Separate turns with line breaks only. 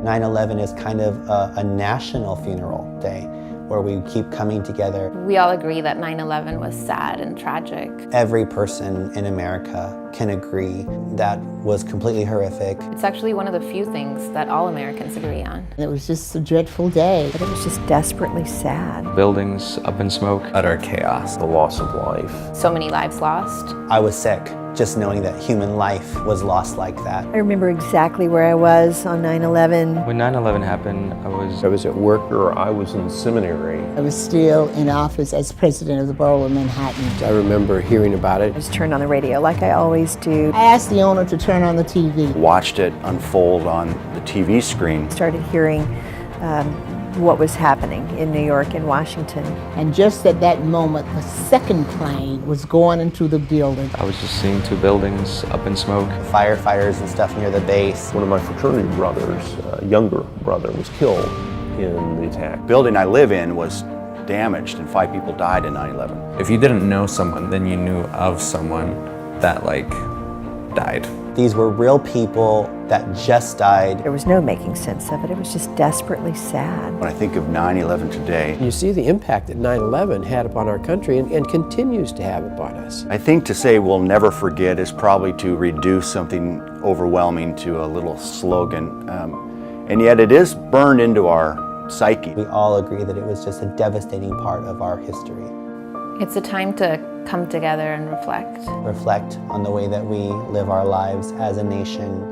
9/11 is kind of a national funeral day where we keep coming together.
We all agree that 9/11 was sad and tragic.
Every person in America can agree that was completely horrific.
It's actually one of the few things that all Americans agree on.
It was just a dreadful day.
But it was just desperately sad.
Buildings up in smoke.
Utter chaos.
The loss of life.
So many lives lost.
I was sick just knowing that human life was lost like that.
I remember exactly where I was on 9/11.
When 9/11 happened, I was
at work or I was in seminary.
I was still in office as president of the Borough of Manhattan.
I remember hearing about it.
I just turned on the radio like I always do.
I asked the owner to turn on the TV.
Watched it unfold on the TV screen.
Started hearing what was happening in New York and Washington.
And just at that moment, the second plane was going into the building.
I was just seeing two buildings up in smoke.
Firefighters and stuff near the base.
One of my fraternity brothers, younger brother, was killed in the attack.
The building I live in was damaged and 5 people died in 9/11.
If you didn't know someone, then you knew of someone that died.
These were real people that just died.
There was no making sense of it. It was just desperately sad.
When I think of 9/11 today,
You see the impact that 9/11 had upon our country and continues to have upon us.
I think to say we'll never forget is probably to reduce something overwhelming to a little slogan. And yet it is burned into our psyche.
We all agree that it was just a devastating part of our history.
It's a time to come together and reflect.
Reflect on the way that we live our lives as a nation.